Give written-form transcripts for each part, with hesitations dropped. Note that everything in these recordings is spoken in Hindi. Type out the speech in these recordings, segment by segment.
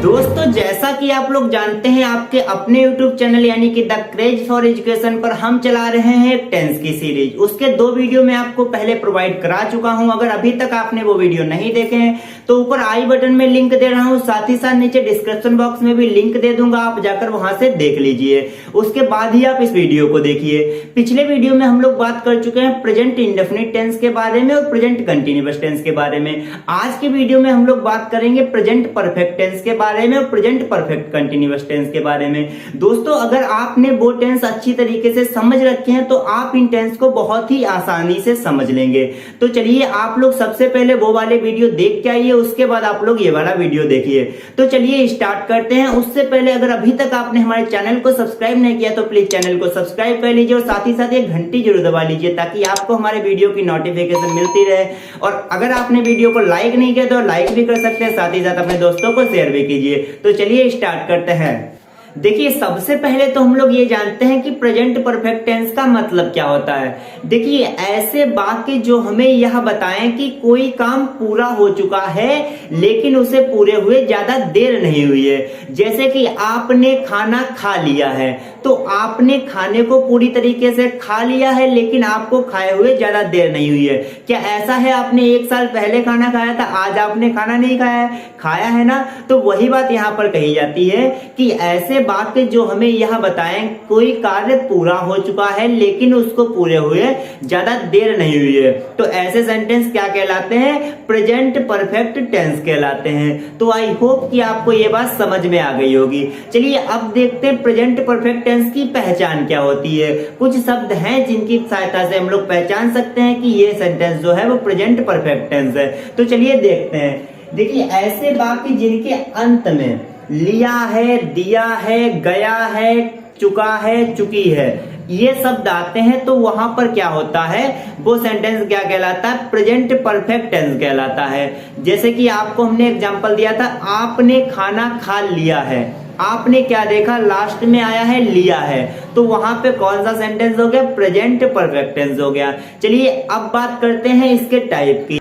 दोस्तों जैसा कि आप लोग जानते हैं आपके अपने YouTube चैनल यानी कि द क्रेज फॉर एजुकेशन पर हम चला रहे हैं टेंस की सीरीज। उसके 2 वीडियो मैं आपको पहले प्रोवाइड करा चुका हूं। अगर अभी तक आपने वो वीडियो नहीं देखे हैं तो ऊपर आई बटन में लिंक दे रहा हूं, साथ ही साथ नीचे डिस्क्रिप्शन बॉक्स में भी लिंक दे दूंगा, आप जाकर वहां से देख लीजिए। उसके बाद ही आप इस वीडियो को देखिए। पिछले वीडियो में हम लोग बात कर चुके हैं प्रेजेंट इंडेफिनिट टेंस के बारे में और प्रेजेंट कंटिन्यूअस टेंस के बारे में। आज के वीडियो में हम लोग बात करेंगे प्रेजेंट परफेक्ट टेंस के बारे में और प्रेजेंट परफेक्ट कंटिन्यूअस टेंस के बारे में। दोस्तों अगर आपने वो टेंस अच्छी तरीके से समझ रखे हैं तो आप इन टेंस को बहुत ही आसानी से समझ लेंगे। तो चलिए आप लोग सबसे पहले वो वाले वीडियो देख के आइए, उसके बाद आप लोग ये वाला वीडियो देखिए। तो चलिए स्टार्ट करते हैं। उससे पहले अगर अभी तक आपने हमारे चैनल को सब्सक्राइब नहीं किया तो प्लीज चैनल को सब्सक्राइब कर लीजिए और साथ ही साथ ये घंटी जरूर दबा लीजिए ताकि आपको हमारे वीडियो की नोटिफिकेशन मिलती रहे। और अगर आपने वीडियो को लाइक नहीं किया तो लाइक भी कर सकते हैं, साथ ही साथ अपने दोस्तों को शेयर भी कीजिए। तो चलिए स्टार्ट करते हैं। देखिए सबसे पहले तो हम लोग ये जानते हैं कि प्रेजेंट परफेक्ट टेंस का मतलब क्या होता है। देखिए ऐसे वाक्य जो हमें यह बताएं कि कोई काम पूरा हो चुका है लेकिन उसे पूरे हुए ज्यादा देर नहीं हुई है। जैसे कि आपने खाना खा लिया है, तो आपने खाने को पूरी तरीके से खा लिया है लेकिन आपको खाए हुए ज्यादा देर नहीं हुई है। क्या ऐसा है आपने 1 साल पहले खाना खाया था, आज आपने खाना नहीं खाया है ना? तो वही बात यहाँ पर कही जाती है कि ऐसे वाक्य जो हमें यह बताएं कोई कार्य पूरा हो चुका है लेकिन उसको पूरे हुए ज्यादा देर नहीं हुई है, तो ऐसे सेंटेंस क्या कहलाते हैं? प्रेजेंट परफेक्ट टेंस कहलाते हैं। तो आई होप कि आपको ये बात समझ में आ गई होगी। चलिए अब देखते हैं प्रेजेंट परफेक्ट टेंस की पहचान क्या होती है। कुछ शब्द हैं जिनकी सहायता से हम लोग पहचान सकते हैं कि ये सेंटेंस जो है वो प्रेजेंट परफेक्ट टेंस है। तो चलिए देखते हैं। देखिए ऐसे वाक्य जिनके अंत में लिया है, दिया है, गया है, चुका है, चुकी है, ये शब्द आते हैं तो वहां पर क्या होता है? वो सेंटेंस क्या कहलाता है? प्रेजेंट परफेक्ट टेंस कहलाता है। जैसे कि आपको हमने एग्जांपल दिया था, आपने खाना खा लिया है। आपने क्या देखा? लास्ट में आया है लिया है, तो वहां पे कौन सा सेंटेंस हो गया? प्रेजेंट परफेक्ट टेंस हो गया। चलिए अब बात करते हैं इसके टाइप की।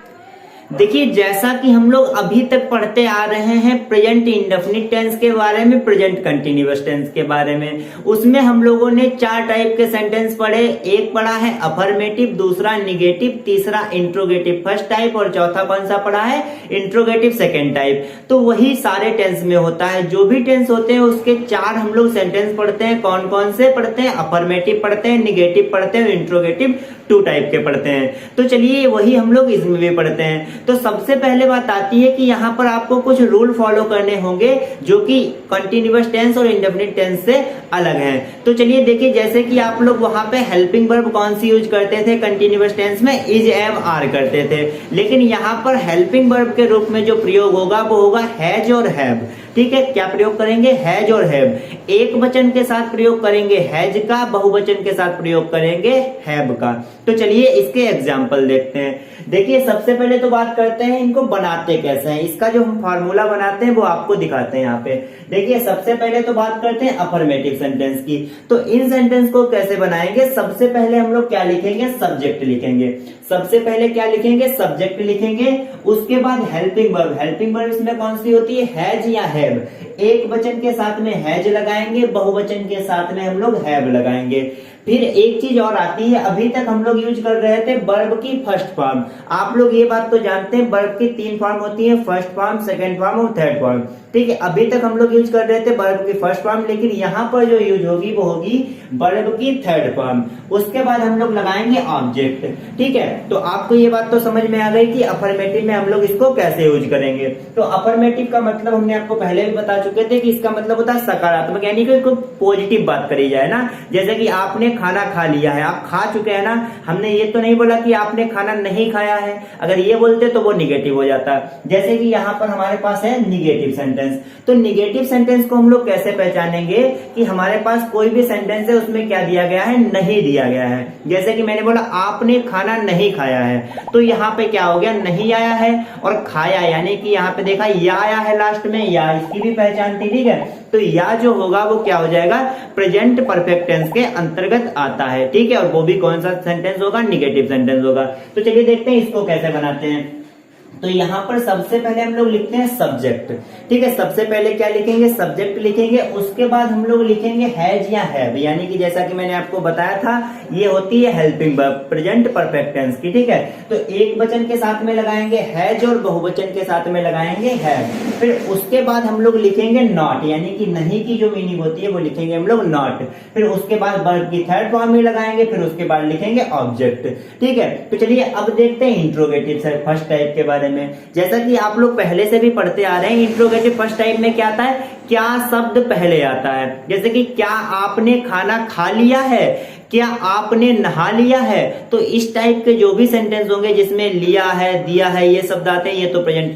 देखिए जैसा कि हम लोग अभी तक पढ़ते आ रहे हैं प्रेजेंट इंडेफिनिट टेंस के बारे में, प्रेजेंट कंटिन्यूअस टेंस के बारे में, उसमें हम लोगों ने 4 टाइप के सेंटेंस पढ़े। एक पढ़ा है अफर्मेटिव, दूसरा निगेटिव, तीसरा इंट्रोगेटिव फर्स्ट टाइप और चौथा कौन सा पढ़ा है? Interrogative second type. तो वही सारे टेंस में होता है। जो भी टेंस होते हैं उसके 4 हम लोग सेंटेंस पढ़ते हैं। कौन कौन से पढ़ते हैं? अफर्मेटिव पढ़ते हैं, निगेटिव पढ़ते हैं, इंट्रोगेटिव 2 टाइप के पढ़ते हैं। तो चलिए वही हम लोग इसमें भी पढ़ते हैं। तो सबसे पहले बात आती है कि यहाँ पर आपको कुछ रूल फॉलो करने होंगे जो कि कंटिन्यूअस टेंस और इंडेफिनिट टेंस से अलग हैं। तो चलिए देखिए, जैसे कि आप लोग वहां पे हेल्पिंग वर्ब कौन सी यूज करते थे? कंटिन्यूअस टेंस में इज, एम, आर करते थे, लेकिन यहाँ पर हेल्पिंग वर्ब के रूप में जो प्रयोग होगा वो होगा हैज और हैव। ठीक है, क्या प्रयोग करेंगे? हैज और हैव। एक वचन के साथ प्रयोग करेंगे हैज का, बहुवचन के साथ प्रयोग करेंगे हैव का। तो चलिए इसके एग्जाम्पल देखते हैं। देखिए सबसे पहले तो बात करते हैं इनको बनाते कैसे हैं। इसका जो हम फार्मूला बनाते हैं वो आपको दिखाते हैं यहाँ पे। देखिए सबसे पहले तो बात करते हैं अफर्मेटिव सेंटेंस की। तो इन सेंटेंस को कैसे बनाएंगे? सबसे पहले हम लोग क्या लिखेंगे? सब्जेक्ट लिखेंगे। सबसे पहले क्या लिखेंगे? सब्जेक्ट लिखेंगे। उसके बाद हेल्पिंग वर्ब। हेल्पिंग वर्ब इसमें कौन सी होती है? हैज या हैव। एक वचन के साथ में हैज लगाएंगे, बहुवचन के साथ में हम लोग हैव लगाएंगे। फिर एक चीज और आती है, अभी तक हम लोग यूज कर रहे थे वर्ब की फर्स्ट फॉर्म। आप लोग ये बात तो जानते हैं वर्ब की 3 फॉर्म होती है, फर्स्ट फॉर्म, सेकंड फॉर्म और थर्ड फॉर्म। ठीक है, अभी तक हम लोग यूज कर रहे थे वर्ब की फर्स्ट फॉर्म, लेकिन यहाँ पर जो यूज होगी वो होगी वर्ब की थर्ड फॉर्म। उसके बाद हम लोग लगाएंगे ऑब्जेक्ट। ठीक है, तो आपको ये बात तो समझ में आ गई कि अफर्मेटिव में हम लोग इसको कैसे यूज करेंगे। तो अफर्मेटिव का मतलब हमने आपको पहले भी बता चुके थे कि इसका मतलब होता है सकारात्मक, यानी कि कोई पॉजिटिव बात करी जाए ना। जैसे कि आपने खाना खा लिया है, आप खा चुके हैं ना। हमने ये तो नहीं बोला कि आपने खाना नहीं खाया है। अगर ये बोलते तो वो निगेटिव हो जाता। जैसे कि यहाँ पर हमारे पास है निगेटिव सेंटेंस। तो निगेटिव सेंटेंस को हम लोग कैसे पहचानेंगे कि हमारे पास कोई भी सेंटेंस है उसमें क्या दिया गया है? नहीं दिया गया है। जैसे कि मैंने बोला आपने खाना नहीं खाया है, तो यहाँ पे क्या हो गया? नहीं आया है। और खाया यानी कि यहाँ पे देखा या आया है लास्ट में, या इसकी भी पहचान थी। ठीक है, तो या जो होगा वो क्या हो जाएगा? प्रेजेंट परफेक्ट टेंस के अंतर्गत आता है। ठीक है, और वो भी कौन सा सेंटेंस होगा? निगेटिव सेंटेंस होगा। तो चलिए देखते हैं इसको कैसे बनाते हैं। तो यहाँ पर सबसे पहले हम लोग लिखते हैं सब्जेक्ट। ठीक है, सबसे पहले क्या लिखेंगे, सब्जेक्ट लिखेंगे। उसके बाद हम लोग लिखेंगे हैज या हैव, यानी कि जैसा कि मैंने आपको बताया था ये होती है helping verb present perfect tense की। ठीक है, तो एक वचन के साथ में लगाएंगे हैज और बहुवचन के साथ में लगाएंगे हैव। फिर उसके बाद हम लोग लिखेंगे नॉट, यानी कि नहीं की जो मीनिंग होती है वो लिखेंगे हम लोग नॉट। फिर उसके बाद वर्ब की थर्ड फॉर्म में लगाएंगे, फिर उसके बाद लिखेंगे ऑब्जेक्ट। ठीक है, तो चलिए अब देखते हैं इंट्रोगेटिव फर्स्ट टाइप के बारे में। जैसा कि आप लोग पहले से भी पढ़ते आ रहे हैं, इंट्रोगेटिव फर्स्ट टाइप में क्या आता है, क्या शब्द पहले आता है। जैसे कि क्या आपने खाना खा लिया है, क्या आपने नहा लिया है। तो इस टाइप के जो भी सेंटेंस होंगे जिसमें लिया है, दिया है, ये शब्द आते हैं, ये तो प्रेजेंट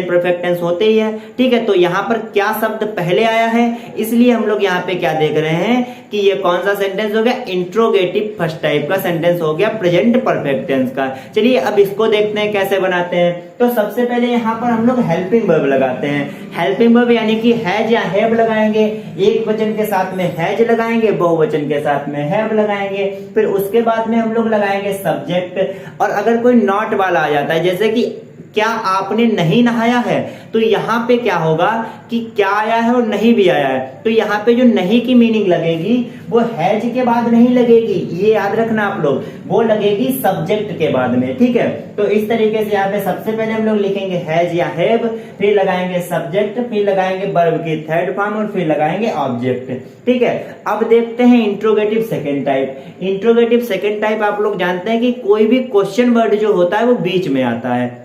परफेक्ट टेंस होते ही है। ठीक है, तो यहाँ पर क्या शब्द पहले आया है, इसलिए हम लोग यहाँ पे क्या देख रहे हैं कि ये कौन सा सेंटेंस हो गया, इंट्रोगेटिव फर्स्ट टाइप का सेंटेंस हो गया प्रेजेंट परफेक्ट टेंस का। चलिए अब इसको देखते हैं कैसे बनाते हैं। तो सबसे पहले यहाँ पर हम लोग हेल्पिंग वर्ब लगाते हैं। हेल्पिंग वर्ब यानी कि हैज या हैव लगाएंगे, एक वचन के साथ में हैज लगाएंगे, बहुवचन के साथ में हैव लगाएंगे। फिर उसके बाद में हम लोग लगाएंगे सब्जेक्ट। और अगर कोई नॉट वाला आ जाता है, जैसे कि क्या आपने नहीं नहाया है, तो यहाँ पे क्या होगा कि क्या आया है और नहीं भी आया है। तो यहाँ पे जो नहीं की मीनिंग लगेगी वो हैज के बाद नहीं लगेगी, ये याद रखना आप लोग, वो लगेगी सब्जेक्ट के बाद में। ठीक है, तो इस तरीके से यहाँ पे सबसे पहले हम लोग लिखेंगे हैज या हैव, फिर लगाएंगे सब्जेक्ट, फिर लगाएंगे वर्ब की थर्ड फॉर्म और फिर लगाएंगे ऑब्जेक्ट। ठीक है, अब देखते हैं interrogative second type. Interrogative second type आप लोग जानते हैं कि कोई भी क्वेश्चन वर्ड जो होता है वो बीच में आता है।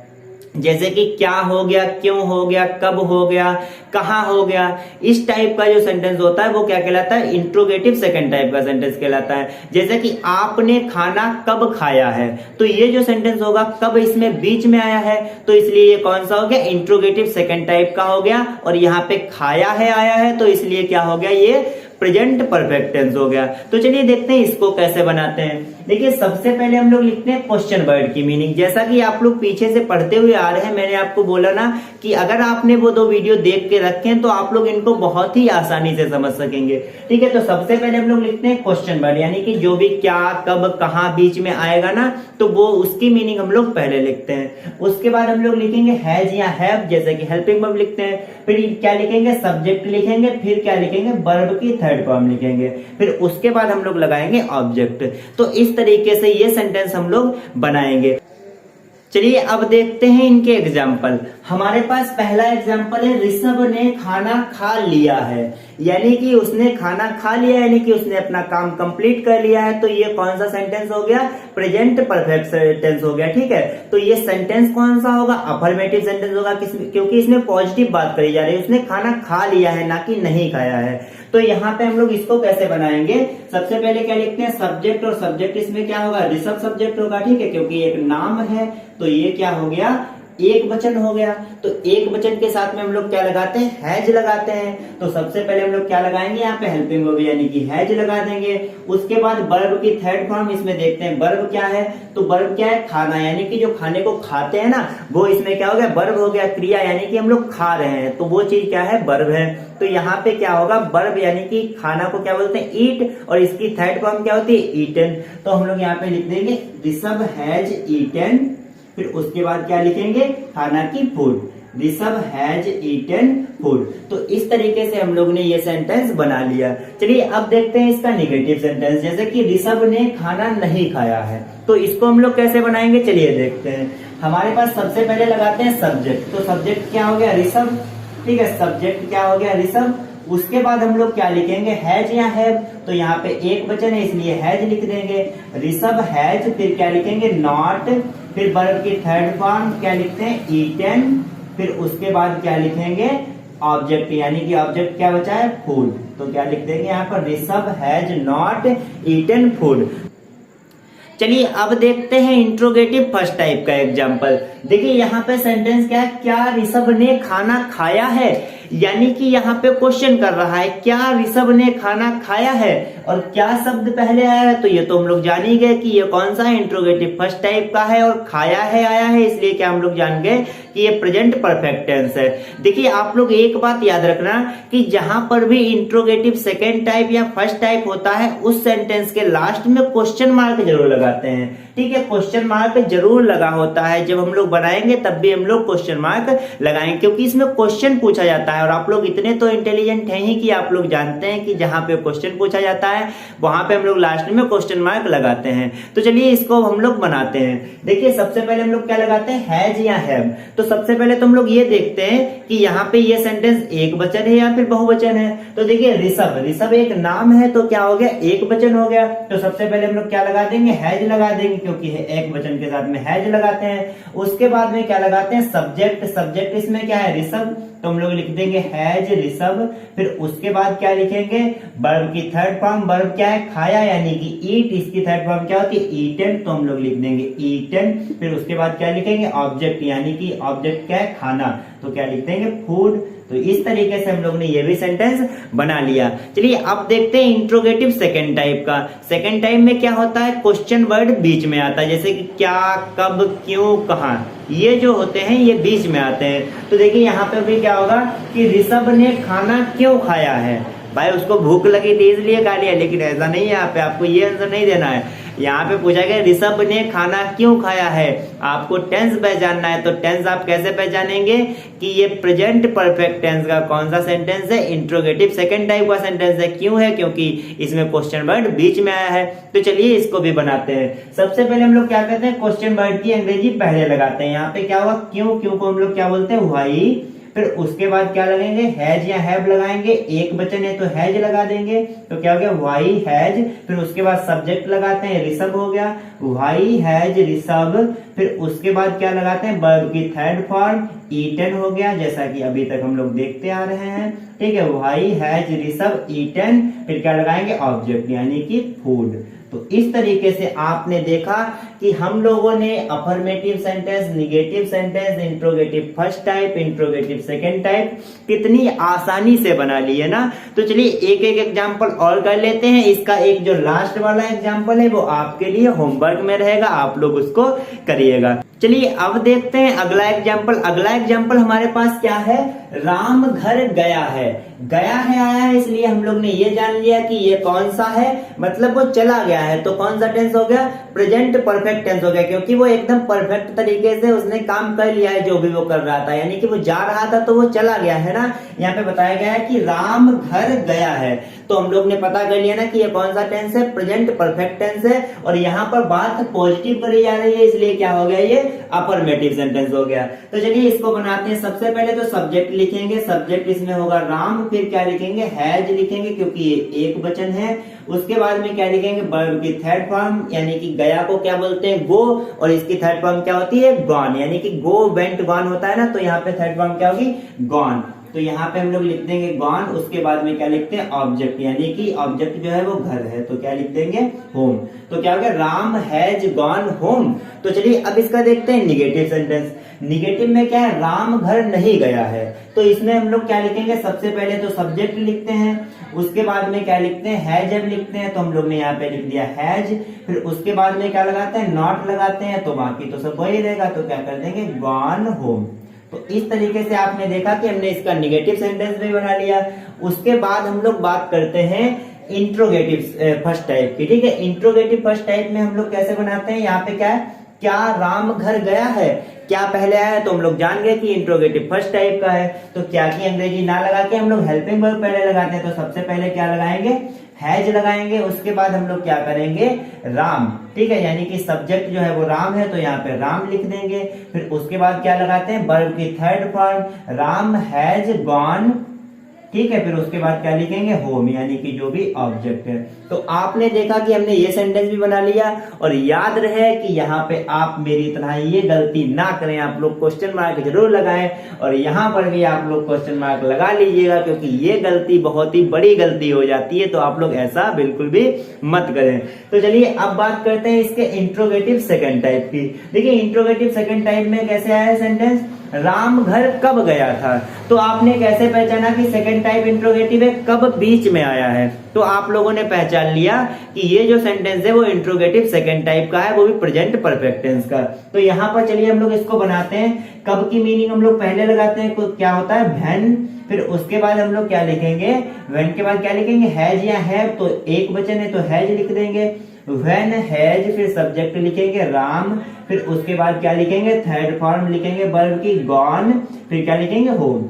जैसे कि क्या हो गया, क्यों हो गया, कब हो गया, कहाँ हो गया, इस टाइप का जो सेंटेंस होता है वो क्या कहलाता है, इंट्रोगेटिव सेकंड टाइप का सेंटेंस कहलाता है। जैसे कि आपने खाना कब खाया है, तो ये जो सेंटेंस होगा कब इसमें बीच में आया है, तो इसलिए ये कौन सा हो गया, इंट्रोगेटिव सेकंड टाइप का हो गया। और यहाँ पे खाया है आया है, तो इसलिए क्या हो गया, ये प्रेजेंट परफेक्ट टेंस हो गया। तो चलिए देखते हैं इसको कैसे बनाते हैं। देखिए सबसे पहले हम लोग लिखते हैं क्वेश्चन वर्ड की मीनिंग। जैसा कि आप लोग पीछे से पढ़ते हुए आ रहे हैं, मैंने आपको बोला ना कि अगर आपने वो दो वीडियो देख के रखे तो आप लोग इनको बहुत ही आसानी से समझ सकेंगे। ठीक है, तो सबसे पहले हम लोग लिखते हैं क्वेश्चन वर्ड, यानी कि जो भी क्या, कब, कहाँ बीच में आएगा ना, तो वो उसकी मीनिंग हम लोग पहले लिखते हैं। उसके बाद हम लोग लिखेंगे हैज या हैव, जैसे कि हेल्पिंग वर्ब लिखते हैं। फिर क्या लिखेंगे, सब्जेक्ट लिखेंगे, फिर क्या लिखेंगे, वर्ब की थर्ड फॉर्म लिखेंगे। फिर उसके बाद हम लोग लगाएंगे ऑब्जेक्ट। तो इस तरीके से ये सेंटेंस हम लोग बनाएंगे। चलिए अब देखते हैं इनके एग्जाम्पल। हमारे पास पहला एग्जाम्पल है, ऋषभ ने खाना खा लिया है, यानी कि उसने खाना खा लिया, यानी कि उसने अपना काम कंप्लीट कर लिया है। तो ये कौन सा सेंटेंस हो गया, प्रेजेंट परफेक्ट टेंस हो गया। ठीक है, तो ये सेंटेंस कौन सा होगा, अफर्मेटिव सेंटेंस होगा, क्योंकि इसमें पॉजिटिव बात करी जा रही है, उसने खाना खा लिया है ना कि नहीं खाया है। तो यहाँ पे हम लोग इसको कैसे बनाएंगे, सबसे पहले क्या लिखते हैं, सब्जेक्ट, और सब्जेक्ट इसमें क्या होगा, ऋषभ सब्जेक्ट होगा। ठीक है, क्योंकि एक नाम है, तो ये क्या हो गया, एक वचन हो गया। तो एक वचन के साथ में हम लोग क्या लगाते हैं, हैज लगाते हैं। तो सबसे पहले हम लोग क्या लगाएंगे, यहाँ पे हेल्पिंग वर्ब यानी कि हैज लगा देंगे। उसके बाद वर्ब की थर्ड फॉर्म इसमें देखते हैं, वर्ब क्या है, तो वर्ब क्या है, खाना, यानी कि जो खाने को खाते हैं ना, वो इसमें क्या हो गया, वर्ब हो गया, क्रिया, यानी कि हम लोग खा रहे हैं, तो वो चीज क्या है, वर्ब है। तो यहाँ पे क्या होगा, वर्ब यानी कि खाना को क्या बोलते हैं, ईट, और इसकी थर्ड फॉर्म क्या होती है, ईटन। तो हम लोग यहाँ पे लिख देंगे ऋषभ हैज ईटन। फिर उसके बाद क्या लिखेंगे, खाना की food, Rishabh has eaten food. तो इस तरीके से हम लोग ने ये सेंटेंस बना लिया। चलिए अब देखते हैं इसका नेगेटिव सेंटेंस, जैसे कि ऋषभ ने खाना नहीं खाया है, तो इसको हम लोग कैसे बनाएंगे, चलिए देखते हैं। हमारे पास सबसे पहले लगाते हैं सब्जेक्ट। तो सब्जेक्ट क्या हो गया, ऋषभ। ठीक है, सब्जेक्ट क्या हो गया, ऋषभ। उसके बाद हम लोग क्या लिखेंगे, हैज या हैव। तो यहाँ पे एक वचन है इसलिए हैज लिख देंगे, ऋषभ हैज। फिर क्या लिखेंगे, नॉट। फिर वर्ब की थर्ड फॉर्म क्या लिखते हैं, ईटन। फिर उसके बाद क्या लिखेंगे, ऑब्जेक्ट, यानी कि ऑब्जेक्ट क्या बचा है, फूड। तो क्या लिख देंगे यहाँ पर, Rishabh has not eaten food. चलिए अब देखते हैं इंट्रोगेटिव फर्स्ट टाइप का एग्जाम्पल। देखिए यहाँ पे सेंटेंस क्या है, क्या ऋषभ ने खाना खाया है, यानी कि यहाँ पे क्वेश्चन कर रहा है क्या ऋषभ ने खाना खाया है, और क्या शब्द पहले आया है, तो ये तो हम लोग जान ही गए कि ये कौन सा इंट्रोगेटिव फर्स्ट टाइप का है, और खाया है आया है, इसलिए क्या हम लोग जान गए कि ये प्रेजेंट परफेक्ट टेंस है। देखिए आप लोग एक बात याद रखना कि जहां पर भी इंट्रोगेटिव सेकेंड टाइप या फर्स्ट टाइप होता है उस सेंटेंस के लास्ट में क्वेश्चन मार्क जरूर लगाते हैं, ठीक है। क्वेश्चन मार्क जरूर लगा होता है, जब हम लोग बनाएंगे तब भी हम लोग क्वेश्चन मार्क लगाएंगे, क्योंकि इसमें क्वेश्चन पूछा जाता है। और आप लोग इतने तो इंटेलिजेंट हैं ही कि आप लोग जानते हैं कि जहां पे क्वेश्चन पूछा जाता है वहां पे हम लोग लास्ट में क्वेश्चन मार्क लगाते हैं। तो चलिए इसको हम लोग बनाते हैं। देखिए सबसे पहले हम लोग क्या लगाते हैं, हैज या हैव। तो सबसे पहले तो हम लोग ये देखते हैं कि यहाँ पे ये सेंटेंस एक वचन है या फिर बहुवचन है। तो देखिए ऋषभ, ऋषभ एक नाम है तो क्या हो गया, एक वचन हो गया। तो सबसे पहले हम लोग क्या लगा देंगे, हैज लगा देंगे, क्योंकि एक वचन के साथ में हैज लगाते हैं। उसके बाद में क्या लगाते हैं, सब्जेक्ट। सब्जेक्ट इसमें क्या है, ऋषभ, तो हम लोग लिख देंगे हैज ऋषभ। फिर उसके बाद क्या लिखेंगे, वर्ब की थर्ड फॉर्म, वर्ब क्या है, खाया यानी कि ईट, इसकी थर्ड फॉर्म क्या होती है, ईटन, तो हम लोग लिख देंगे ईटन। फिर उसके बाद क्या लिखेंगे, ऑब्जेक्ट, यानी कि ऑब्जेक्ट क्या है, खाना, तो क्या लिख देंगे, फूड। तो इस तरीके से हम लोग ने ये भी सेंटेंस बना लिया। चलिए अब देखते हैं इंट्रोगेटिव सेकेंड टाइप का। सेकेंड टाइप में क्या होता है, क्वेश्चन वर्ड बीच में आता है, जैसे कि क्या, कब, क्यों, कहां, ये जो होते हैं ये बीच में आते हैं। तो देखिए यहाँ पे भी क्या होगा कि ऋषभ ने खाना क्यों खाया है, भाई उसको भूख लगी थी इसलिए खा लिया, लेकिन ऐसा नहीं है, यहाँ पे आपको ये आंसर नहीं देना है। यहाँ पे पूछा गया ऋषभ ने खाना क्यों खाया है, आपको टेंस पहचानना है। तो टेंस आप कैसे पहचानेंगे कि ये प्रेजेंट परफेक्ट टेंस का कौन सा सेंटेंस है, इंट्रोगेटिव सेकंड टाइप का सेंटेंस है। क्यों है, क्योंकि इसमें क्वेश्चन वर्ड बीच में आया है। तो चलिए इसको भी बनाते हैं। सबसे पहले हम लोग क्या करते हैं, क्वेश्चन वर्ड की अंग्रेजी पहले लगाते हैं। यहाँ पे क्या हुआ, क्यों, क्यों को हम लोग क्या बोलते हैं, व्हाई। फिर उसके बाद क्या लगेंगे, हैज या हैव लगाएंगे, एक वचन है तो हैज लगा देंगे, तो क्या हो गया, व्हाई हैज। फिर उसके बाद सब्जेक्ट लगाते हैं, ऋषभ हो गया, व्हाई हैज ऋषभ। फिर उसके बाद क्या लगाते हैं, वर्ब की थर्ड फॉर्म, ईटन हो गया, जैसा कि अभी तक हम लोग देखते आ रहे हैं, ठीक है, व्हाई हैज ऋषभ ईटन। फिर क्या लगाएंगे, ऑब्जेक्ट यानी कि फूड। तो इस तरीके से आपने देखा कि हम लोगों ने affirmative sentence, negative sentence, interrogative first type, interrogative second type कितनी आसानी से बना ली है ना। तो चलिए एक एक एग्जांपल और कर लेते हैं। इसका एक जो लास्ट वाला एग्जांपल है वो आपके लिए होमवर्क में रहेगा, आप लोग उसको करिएगा। चलिए अब देखते हैं अगला एग्जाम्पल। अगला एग्जाम्पल हमारे पास क्या है, राम घर गया है। गया है आया है, इसलिए हम लोग ने ये जान लिया कि ये कौन सा है, मतलब वो चला गया है। तो कौन सा टेंस हो गया, प्रेजेंट परफेक्ट टेंस हो गया, क्योंकि वो एकदम परफेक्ट तरीके से उसने काम कर लिया है जो भी वो कर रहा था, यानी कि वो जा रहा था तो वो चला गया है ना। यहाँ पे बताया गया है कि राम घर गया है, तो हम लोग ने पता कर लिया ना कि ये कौन सा टेंस है, प्रेजेंट परफेक्ट टेंस है। और यहाँ पर बात पॉजिटिव करी जा रही है, इसलिए क्या हो गया, ये अफर्मेटिव सेंटेंस हो गया। तो चलिए इसको बनाते हैं। सबसे पहले तो सब्जेक्ट लिखेंगे, सब्जेक्ट इसमें होगा राम। फिर क्या लिखेंगे, हैज लिखेंगे, क्योंकि ये एक वचन है। उसके बाद में क्या लिखेंगे, वर्ब की थर्ड फॉर्म, यानी कि गया को क्या बोलते हैं, गो, और इसकी थर्ड फॉर्म क्या होती है, गॉन, यानी कि गो वेंट गॉन होता है ना, तो यहाँ पे थर्ड फॉर्म क्या होगी, गॉन। तो यहाँ पे हम लोग लिख देंगे गॉन। उसके बाद में क्या लिखते हैं, ऑब्जेक्ट, यानी कि ऑब्जेक्ट जो है वो घर है, तो क्या लिख देंगे, होम। तो क्या हो गया, राम हैज गॉन होम। तो चलिए अब इसका देखते हैं निगेटिव सेंटेंस। निगेटिव में क्या है, राम घर नहीं गया है, तो इसमें हम लोग क्या लिखेंगे, सबसे पहले तो सब्जेक्ट लिखते हैं। उसके बाद में क्या लिखते हैं, हैज अब लिखते हैं, तो हम लोग ने यहाँ पे लिख दिया हैज। फिर उसके बाद में क्या लगाते हैं, नॉट लगाते हैं, तो बाकी तो सब वही रहेगा, तो क्या कर देंगे, गॉन होम। तो इस तरीके से आपने देखा कि हमने इसका निगेटिव सेंटेंस भी बना लिया। उसके बाद हम लोग बात करते हैं इंट्रोगेटिव फर्स्ट टाइप की, ठीक है। इंट्रोगेटिव फर्स्ट टाइप में हम लोग कैसे बनाते हैं, यहाँ पे क्या है, क्या राम घर गया है, क्या पहले आया है, तो हम लोग जान गए कि इंट्रोगेटिव फर्स्ट टाइप का है। तो क्या की अंग्रेजी ना लगा के हम लोग हेल्पिंग वर्ब पहले लगाते हैं, तो सबसे पहले क्या लगाएंगे, हैज लगाएंगे। उसके बाद हम लोग क्या करेंगे, राम, ठीक है, यानी कि सब्जेक्ट जो है वो राम है, तो यहाँ पे राम लिख देंगे। फिर उसके बाद क्या लगाते हैं, वर्ब की third form, Ram has gone ठीक है। फिर उसके बाद क्या लिखेंगे, होम, यानी कि जो भी ऑब्जेक्ट है। तो आपने देखा कि हमने ये सेंटेंस भी बना लिया। और याद रहे कि यहाँ पे आप मेरी तरह ये गलती ना करें, आप लोग क्वेश्चन मार्क जरूर लगाएं और यहाँ पर भी आप लोग क्वेश्चन मार्क लगा लीजिएगा, क्योंकि ये गलती बहुत ही बड़ी गलती हो जाती है। तो आप लोग ऐसा बिल्कुल भी मत करें। तो चलिए अब बात करते हैं इसके इंट्रोगेटिव सेकंड टाइप की। देखिए इंट्रोगेटिव सेकंड टाइप में कैसे आया सेंटेंस, राम घर कब गया था। तो आपने कैसे पहचाना कि सेकंड टाइप इंट्रोगेटिव है, कब बीच में आया है। तो आप लोगों ने पहचान लिया कि ये जो सेंटेंस है वो इंट्रोगेटिव सेकंड टाइप का है, वो भी प्रेजेंट परफेक्ट टेंस का। तो यहाँ पर चलिए हम लोग इसको बनाते हैं। कब की मीनिंग हम लोग पहले लगाते हैं, तो क्या होता है व्हेन। फिर उसके बाद हम लोग क्या लिखेंगे, व्हेन के बाद क्या लिखेंगे, हैज या हैव। तो एक वचन है तो हैज लिख देंगे, व्हेन हैज, फिर सब्जेक्ट लिखेंगे राम, फिर उसके बाद क्या लिखेंगे, थर्ड फॉर्म लिखेंगे वर्ब की गॉन, फिर क्या लिखेंगे, होम।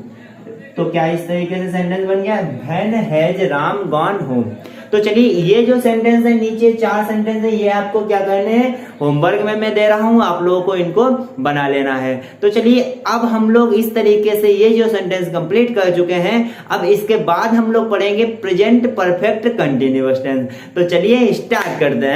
तो क्या इस तरीके से सेंटेंस बन गया, when has Ram gone home. तो चलिए ये जो सेंटेंस है, नीचे 4 सेंटेंस है, ये आपको क्या करने हैं, होमवर्क में मैं दे रहा हूं, आप लोगों को इनको बना लेना है। तो चलिए अब हम लोग इस तरीके से ये जो सेंटेंस कंप्लीट कर चुके हैं। अब इसके बाद हम लोग पढ़ेंगे प्रेजेंट परफेक्ट कंटिन्यूअस टेंस। तो चलिए स्टार्ट करते हैं।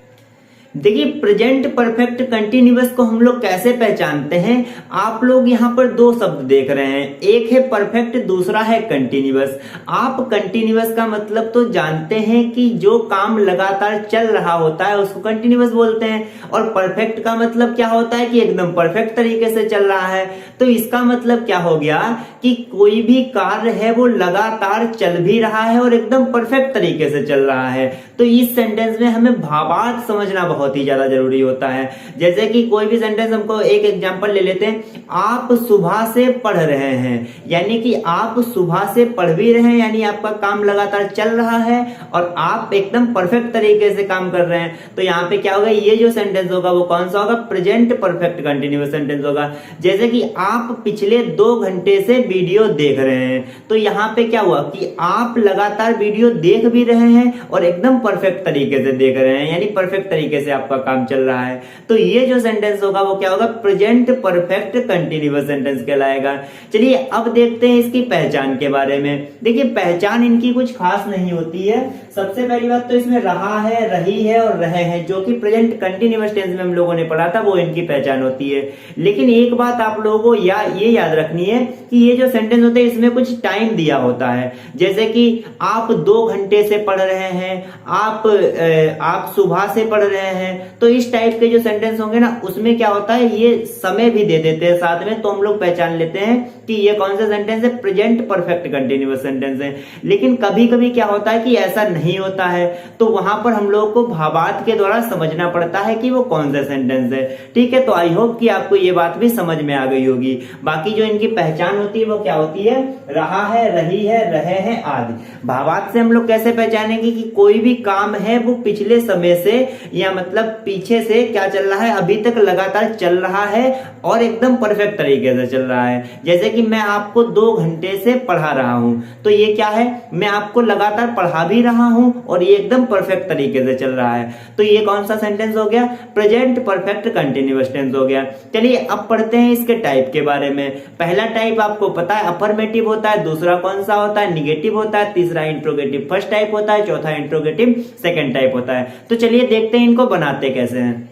देखिए प्रेजेंट परफेक्ट कंटिन्यूअस को हम लोग कैसे पहचानते हैं, आप लोग यहाँ पर 2 शब्द देख रहे हैं, एक है परफेक्ट, दूसरा है कंटिन्यूअस। आप कंटिन्यूअस का मतलब तो जानते हैं कि जो काम लगातार चल रहा होता है उसको कंटिन्यूअस बोलते हैं, और परफेक्ट का मतलब क्या होता है कि एकदम परफेक्ट तरीके से चल रहा है। तो इसका मतलब क्या हो गया कि कोई भी कार्य है वो लगातार चल भी रहा है और एकदम परफेक्ट तरीके से चल रहा है। तो इस सेंटेंस में हमें भावार्थ समझना बहुत ही ज्यादा जरूरी होता है। जैसे कि कोई भी सेंटेंस, हमको एक एग्जांपल ले लेते हैं, आप सुबह से पढ़ रहे हैं, यानी कि आप सुबह से पढ़ भी रहे हैं, यानी आपका काम लगातार चल रहा है और आप एकदम परफेक्ट तरीके से काम कर रहे हैं। तो यहाँ पे क्या होगा, ये जो सेंटेंस होगा वो कौन सा होगा, प्रेजेंट परफेक्ट कंटिन्यूअस सेंटेंस होगा। जैसे कि आप पिछले 2 घंटे से वीडियो देख रहे हैं, तो यहाँ पे क्या हुआ कि आप लगातार वीडियो देख भी रहे हैं और एकदम परफेक्ट तरीके से देख रहे हैं, यानी परफेक्ट तरीके से आपका काम चल रहा है। तो ये जो सेंटेंस होगा वो क्या होगा, प्रेजेंट परफेक्ट कंटिन्यूअस सेंटेंस कहलाएगा। चलिए अब देखते हैं इसकी पहचान के बारे में। देखिए पहचान इनकी कुछ खास नहीं होती है। सबसे पहली बात तो इसमें रहा है, रही है और रहे हैं, जो कि प्रेजेंट कंटिन्यूअस टेंस में हम लोगों ने पढ़ा था, वो इनकी पहचान होती है। लेकिन एक बात आप लोगों को ये याद रखनी है कि ये जो सेंटेंस होते हैं इसमें कुछ टाइम दिया होता है। जैसे कि आप 2 घंटे से पढ़ रहे हैं, आप सुबह से पढ़ रहे हैं, तो इस टाइप के जो सेंटेंस होंगे ना उसमें क्या होता है, ये समय भी दे देते हैं साथ में, तो हम लोग पहचान लेते हैं कि ये कौन सा सेंटेंस है, प्रेजेंट परफेक्ट कंटिन्यूअस सेंटेंस है। लेकिन कभी कभी क्या होता है कि ऐसा नहीं होता है, तो वहां पर हम लोग को भावार्थ के द्वारा समझना पड़ता है कि वो कौन सा सेंटेंस है। ठीक है, तो आई होप कि आपको ये बात भी समझ में आ गई होगी। बाकी जो इनकी पहचान होती है वो क्या होती है, रहा है, रही है, रहे हैं आदि। भावार्थ से हम लोग कैसे पहचानेंगे कि कोई भी काम है वो पिछले समय से या मतलब पीछे से क्या चल रहा है, अभी तक लगातार चल रहा है और एकदम परफेक्ट तरीके से चल रहा है। जैसे कि मैं आपको 2 घंटे से पढ़ा रहा हूं, तो ये क्या है, मैं आपको लगातार पढ़ा भी रहा हूं और ये एकदम परफेक्ट तरीके से चल रहा है। तो ये कौन सा सेंटेंस हो गया, प्रेजेंट परफेक्ट कंटिन्यूअस टेंस हो गया। चलिए अब पढ़ते हैं इसके टाइप के बारे में। पहला टाइप आपको पता है अफर्मेटिव होता है, दूसरा कौन सा होता है, निगेटिव होता है, तीसरा इंट्रोगेटिव फर्स्ट टाइप होता है, चौथा इंट्रोगेटिव सेकंड टाइप होता है। तो चलिए देखते हैं इनको बनाते कैसे हैं।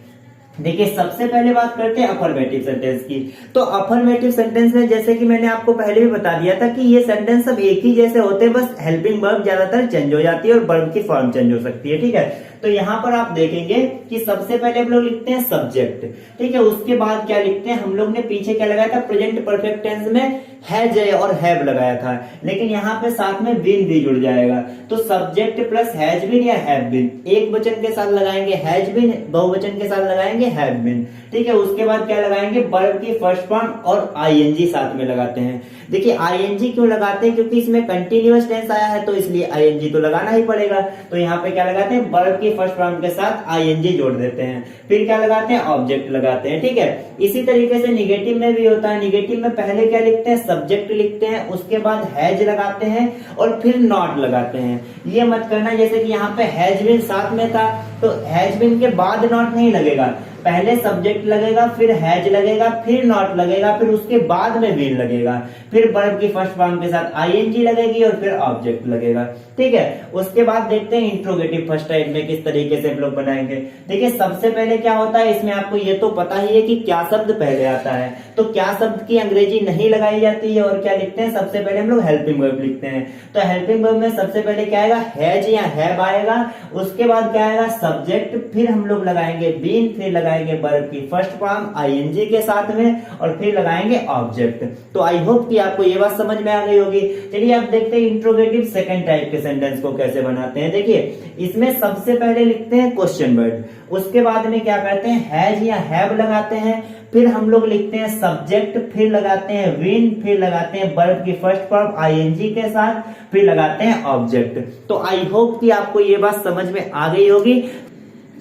देखिए सबसे पहले बात करते हैं अफर्मेटिव सेंटेंस की। तो अफर्मेटिव सेंटेंस में जैसे कि मैंने आपको पहले भी बता दिया था कि ये सेंटेंस सब एक ही जैसे होते हैं, बस हेल्पिंग वर्ब ज्यादातर चेंज हो जाती है और वर्ब की फॉर्म चेंज हो सकती है। ठीक है, तो यहाँ पर आप देखेंगे कि सबसे पहले हम लोग लिखते हैं सब्जेक्ट। ठीक है, उसके बाद क्या लिखते हैं, हम लोग ने पीछे क्या लगाया था, प्रेजेंट परफेक्ट टेंस में हैज और हैव लगाया था, लेकिन यहाँ पे साथ में बीन भी जुड़ जाएगा। तो सब्जेक्ट प्लस हैज बीन या हैव बीन, एक वचन के साथ लगाएंगे हैज बीन, बहुवचन के साथ लगाएंगे हैव बीन। ठीक है, उसके बाद क्या लगाएंगे, वर्ब की फर्स्ट फॉर्म और आईएनजी साथ में लगाते हैं। देखिए आईएनजी क्यों लगाते हैं, क्योंकि इसमें कंटिन्यूअस टेंस आया है, तो इसलिए आईएनजी तो लगाना ही पड़ेगा। तो यहाँ पे क्या लगाते हैं, वर्ब की फर्स्ट फॉर्म के साथ आईएनजी जोड़ देते हैं, फिर क्या लगाते हैं, ऑब्जेक्ट लगाते हैं। ठीक है, इसी तरीके से निगेटिव में भी होता है। निगेटिव में पहले क्या लिखते हैं, सब्जेक्ट लिखते हैं, उसके बाद हैज लगाते हैं और फिर नॉट लगाते हैं। ये मत करना जैसे कि यहाँ पे हैज बीन साथ में था, तो हैज बीन के बाद नॉट नहीं लगेगा, पहले सब्जेक्ट लगेगा, फिर हैज लगेगा, फिर नॉट लगेगा, फिर उसके बाद में बीन लगेगा, फिर वर्ब की फर्स्ट फॉर्म के साथ आईएनजी लगेगी और फिर ऑब्जेक्ट लगेगा। ठीक है, उसके बाद देखते हैं इंट्रोगेटिव फर्स्ट टाइप में किस तरीके से हम लोग बनाएंगे। देखिए सबसे पहले क्या होता है, इसमें आपको ये तो पता ही है कि क्या शब्द पहले आता है, तो क्या शब्द की अंग्रेजी नहीं लगाई जाती है और क्या लिखते हैं, सबसे पहले हम लोग हेल्पिंग वर्ब लिखते हैं। तो हेल्पिंग वर्ब में सबसे पहले क्या आएगा, हैज या हैव आएगा, उसके बाद क्या आएगा सब्जेक्ट, फिर हम लोग लगाएंगे बीन, फिर लगाएंगे वर्ब की फर्स्ट फॉर्म आईएनजी के साथ में और फिर लगाएंगे ऑब्जेक्ट। तो आई होप कि आपको ये बात समझ में आ गई होगी। चलिए अब देखते हैं इंट्रोगेटिव सेकंड टाइप के सेंटेंस को कैसे बनाते हैं। देखिए इसमें सबसे पहले लिखते हैं क्वेश्चन वर्ड, उसके बाद में क्या करते हैं हैज या हैव लगाते हैं, फिर हम लोग लिखते हैं सब्जेक्ट, फिर लगाते हैं विन, फिर लगाते हैं वर्ब की फर्स्ट फॉर्म आईएनजी के साथ, फिर लगाते हैं ऑब्जेक्ट। तो आई होप कि आपको ये बात समझ में आ गई होगी।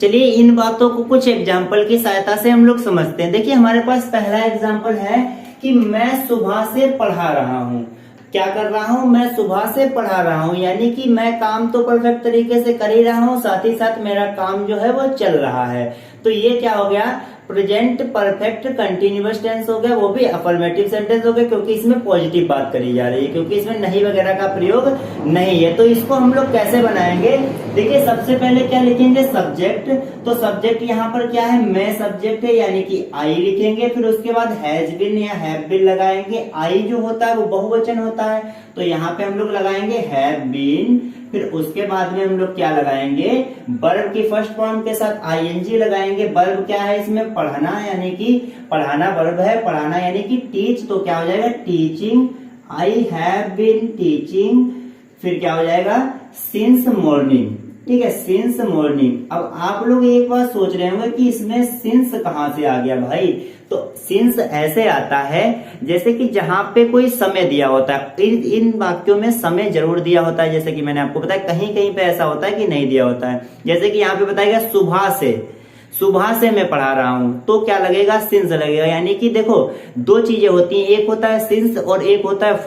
चलिए इन बातों को कुछ एग्जाम्पल की सहायता से हम लोग समझते हैं। देखिए हमारे पास पहला एग्जाम्पल है कि मैं सुबह से पढ़ा रहा हूँ। क्या कर रहा हूँ, मैं सुबह से पढ़ा रहा हूँ, यानी कि मैं काम तो परफेक्ट तरीके से कर ही रहा हूँ, साथ ही साथ मेरा काम जो है वो चल रहा है। तो ये क्या हो गया, प्रेजेंट परफेक्ट कंटिन्यूअस टेंस हो गया, वो भी अफर्मेटिव सेंटेंस हो गया क्योंकि इसमें पॉजिटिव बात करी जा रही है, क्योंकि इसमें नहीं वगैरह का प्रयोग नहीं है। तो इसको हम लोग कैसे बनाएंगे, देखिए सबसे पहले क्या लिखेंगे सब्जेक्ट, तो सब्जेक्ट यहाँ पर क्या है, मैं सब्जेक्ट है यानी कि आई लिखेंगे, फिर उसके बाद हैज बीन या हैव बीन लगाएंगे। आई जो होता है वो बहुवचन होता है, तो यहाँ पे हम लोग लगाएंगे हैव बीन, फिर उसके बाद में हम लोग क्या लगाएंगे, वर्ब की फर्स्ट फॉर्म के साथ आईएनजी लगाएंगे। वर्ब क्या है इसमें, पढ़ना, यानी कि पढ़ाना वर्ब है, पढ़ाना यानी कि टीच, तो क्या हो जाएगा teaching, I have been teaching, फिर क्या हो जाएगा सिंस मॉर्निंग। ठीक है, सिंस मॉर्निंग। अब आप लोग एक बात सोच रहे होंगे कि इसमें सिंस कहां से आ गया भाई, तो सिंस ऐसे आता है जैसे कि जहां पे कोई समय दिया होता है, इन वाक्यों में समय जरूर दिया होता है, जैसे कि मैंने आपको बताया, कहीं कहीं पे ऐसा होता है कि नहीं दिया होता है। जैसे कि यहाँ पे बताया गया सुबह से मैं पढ़ा रहा हूं, तो क्या लगेगा सिंस लगेगा, यानी कि देखो दो चीजें होती हैं, एक होता है सिंस और एक होता है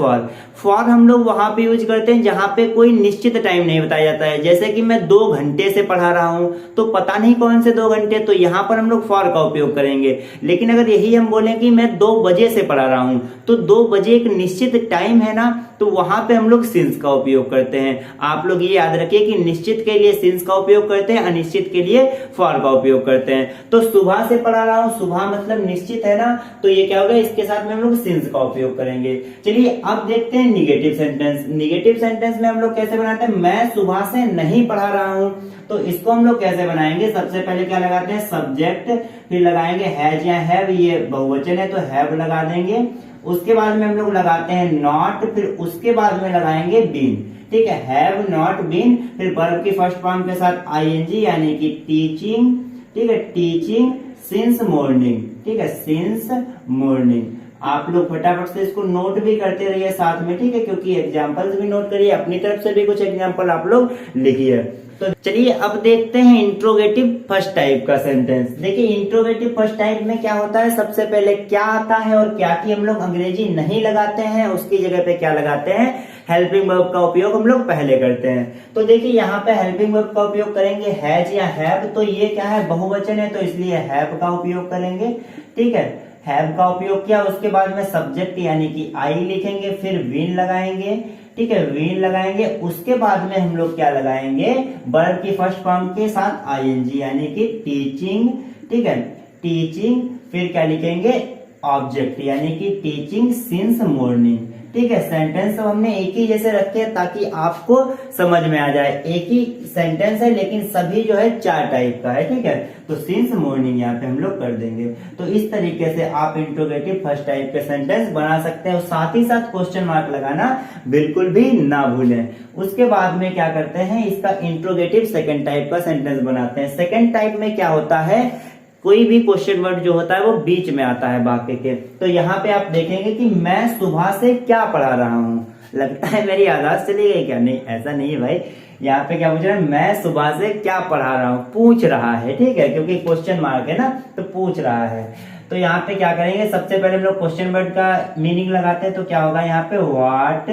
फॉर हम लोग वहां पे यूज करते हैं जहां पे कोई निश्चित टाइम नहीं बताया जाता है। जैसे कि मैं 2 घंटे से पढ़ा रहा हूं, तो पता नहीं कौन से 2 घंटे, तो यहाँ पर हम लोग फॉर का उपयोग करेंगे। लेकिन अगर यही हम बोले कि मैं 2 बजे से पढ़ा रहा हूं, तो 2 बजे एक निश्चित टाइम है ना, तो वहां पे हम लोग सिंस का उपयोग करते हैं। आप लोग ये याद रखिए कि निश्चित के लिए सिंस का उपयोग करते हैं, अनिश्चित के लिए फॉर का उपयोग करते हैं। तो सुबह से पढ़ा रहा हूं, सुबह मतलब निश्चित है ना, तो ये क्या होगा, इसके साथ में हम लोग सिंस का उपयोग करेंगे। चलिए अब देखते हैं निगेटिव सेंटेंस। निगेटिव सेंटेंस में हम लोग कैसे बनाते हैं, मैं सुबह से नहीं पढ़ा रहा हूं, तो इसको हम लोग कैसे बनाएंगे, सबसे पहले क्या लगाते हैं सब्जेक्ट, फिर लगाएंगे हैज या हैव, ये बहुवचन है तो हैव लगा देंगे। उसके बाद में हम लोग लगाते हैं नॉट, फिर उसके बाद में लगाएंगे बीन। ठीक है, हैव नॉट बीन, फिर वर्ब की फर्स्ट फॉर्म के साथ आईएनजी यानी कि टीचिंग। ठीक है, टीचिंग सिंस मॉर्निंग। ठीक है, सिंस मॉर्निंग। आप लोग फटाफट से इसको नोट भी करते रहिए साथ में, ठीक है, क्योंकि एग्जाम्पल्स भी नोट करिए, अपनी तरफ से भी कुछ एग्जाम्पल आप लोग लिखिए। तो चलिए अब देखते हैं इंट्रोगेटिव फर्स्ट टाइप का सेंटेंस। देखिए इंट्रोगेटिव फर्स्ट टाइप में क्या होता है, सबसे पहले क्या आता है और क्या की हम लोग अंग्रेजी नहीं लगाते हैं, उसकी जगह पे क्या लगाते हैं, हेल्पिंग वर्ब का उपयोग हम लोग पहले करते हैं। तो देखिए यहाँ पे हेल्पिंग वर्ब का उपयोग करेंगे हैज या हैव, तो ये क्या है बहुवचन है, तो इसलिए हैव का उपयोग करेंगे। ठीक है, हैव का उपयोग किया, उसके बाद में सब्जेक्ट यानी कि आई लिखेंगे, फिर विन लगाएंगे। ठीक है, विन लगाएंगे, उसके बाद में हम लोग क्या लगाएंगे, वर्ब की फर्स्ट फॉर्म के साथ आईएनजी यानी कि टीचिंग। ठीक है, टीचिंग, फिर क्या लिखेंगे ऑब्जेक्ट यानी कि टीचिंग सिंस मॉर्निंग। ठीक है, सेंटेंस सब हमने एक ही जैसे रखे हैं ताकि आपको समझ में आ जाए, एक ही सेंटेंस है लेकिन सभी जो है 4 टाइप का है। ठीक है, तो सिंस मॉर्निंग यहाँ पे हम लोग कर देंगे। तो इस तरीके से आप इंट्रोगेटिव फर्स्ट टाइप के सेंटेंस बना सकते हैं, और साथ ही साथ क्वेश्चन मार्क लगाना बिल्कुल भी ना भूलें। उसके बाद में क्या करते हैं, इसका इंट्रोगेटिव सेकेंड टाइप का सेंटेंस बनाते हैं। सेकेंड टाइप में क्या होता है, कोई भी क्वेश्चन वर्ड जो होता है वो बीच में आता है वाक्य के। तो यहाँ पे आप देखेंगे कि मैं सुबह से क्या पढ़ा रहा हूँ, लगता है मेरी याददाश्त चली गई क्या, नहीं ऐसा नहीं है भाई। यहाँ पे क्या पूछ रहा है, मैं सुबह से क्या पढ़ा रहा हूँ, पूछ रहा है। ठीक है, क्योंकि क्वेश्चन मार्क है ना, तो पूछ रहा है। तो यहाँ पे क्या करेंगे, सबसे पहले हम लोग क्वेश्चन वर्ड का मीनिंग लगाते हैं, तो क्या होगा यहाँ पे व्हाट।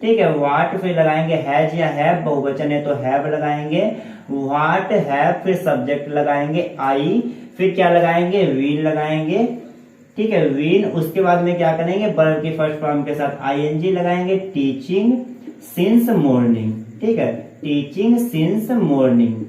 ठीक है, व्हाट, फिर लगाएंगे हैज या हैव, बहुवचन है तो हैव लगाएंगे, व्हाट हैव, फिर सब्जेक्ट लगाएंगे आई, फिर क्या लगाएंगे, वीन लगाएंगे, ठीक है, वीन। उसके बाद में क्या करेंगे, वर्ब की फर्स्ट फॉर्म के साथ आईएनजी लगाएंगे, टीचिंग सिंस मॉर्निंग, ठीक है, टीचिंग सिंस मॉर्निंग।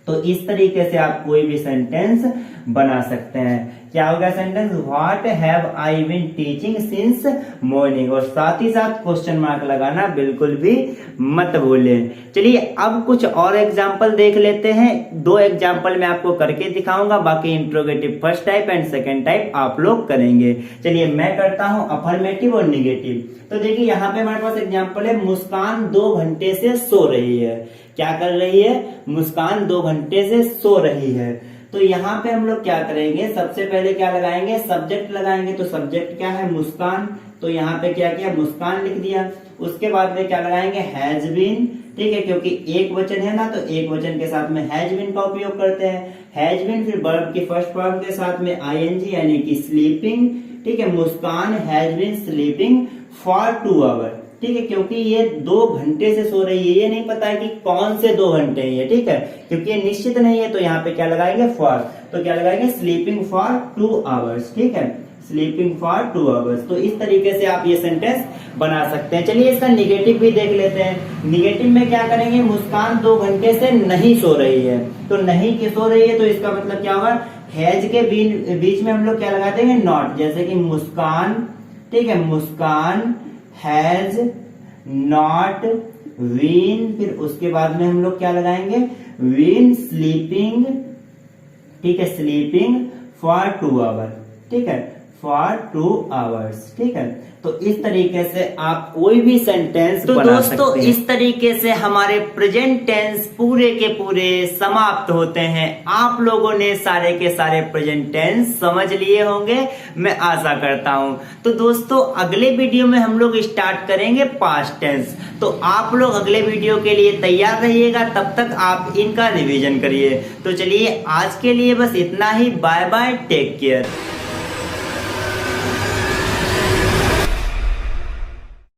तो इस तरीके से आप कोई भी सेंटेंस बना सकते हैं। क्या होगा sentence, what have I been teaching since morning, और साथ ही साथ क्वेश्चन मार्क लगाना बिल्कुल भी मत भूलें। चलिए अब कुछ और एग्जाम्पल देख लेते हैं। 2 एग्जाम्पल मैं आपको करके दिखाऊंगा, बाकी interrogative first type and second type आप लोग करेंगे। चलिए मैं करता हूं अफर्मेटिव और निगेटिव। तो देखिए यहाँ पे हमारे पास एग्जाम्पल है, मुस्कान 2 घंटे से सो रही है। क्या कर रही है, मुस्कान 2 घंटे से सो रही है। तो यहाँ पे हम लोग क्या करेंगे, सबसे पहले क्या लगाएंगे, सब्जेक्ट लगाएंगे। तो सब्जेक्ट क्या है, मुस्कान, तो यहाँ पे क्या किया, मुस्कान लिख दिया। उसके बाद में क्या लगाएंगे, हैज बीन, ठीक है, क्योंकि एक वचन है ना, तो एक वचन के साथ में हैज बीन का उपयोग करते हैं। हैज बीन, फिर वर्ब की फर्स्ट फॉर्म के साथ में आईएनजी यानी कि स्लीपिंग, ठीक है, Muskan has been sleeping for 2 hour, ठीक है, क्योंकि ये 2 घंटे से सो रही है, ये नहीं पता है कि कौन से 2 घंटे हैं ये, ठीक है, क्योंकि ये निश्चित नहीं है। तो यहाँ पे क्या लगाएंगे, फॉर, तो क्या लगाएंगे, स्लीपिंग फॉर 2 आवर्स, ठीक है, स्लीपिंग फॉर 2 आवर्स। तो इस तरीके से आप ये सेंटेंस बना सकते हैं। चलिए इसका निगेटिव भी देख लेते हैं। निगेटिव में क्या करेंगे, मुस्कान 2 घंटे से नहीं सो रही है। तो नहीं की सो रही है, तो इसका मतलब क्या होगा, हैज के बीच में हम लोग क्या लगा देंगे, नॉट, जैसे कि मुस्कान, ठीक है, मुस्कान हैज नॉट बीन, फिर उसके बाद में हम लोग क्या लगाएंगे, बीन स्लीपिंग, ठीक है, स्लीपिंग फॉर 2 आवर, ठीक है, फॉर 2 आवर्स, ठीक है। तो इस तरीके से आप कोई भी सेंटेंस तो बना सकते हैं। दोस्तों इस तरीके से हमारे प्रेजेंट टेंस पूरे के पूरे समाप्त होते हैं। आप लोगों ने सारे के सारे प्रेजेंट टेंस समझ लिए होंगे, मैं आशा करता हूं। तो दोस्तों अगले वीडियो में हम लोग स्टार्ट करेंगे पास्ट टेंस। तो आप लोग अगले वीडियो के लिए तैयार रहिएगा, तब तक आप इनका रिवीजन करिए। तो चलिए आज के लिए बस इतना ही, बाय बाय, टेक केयर।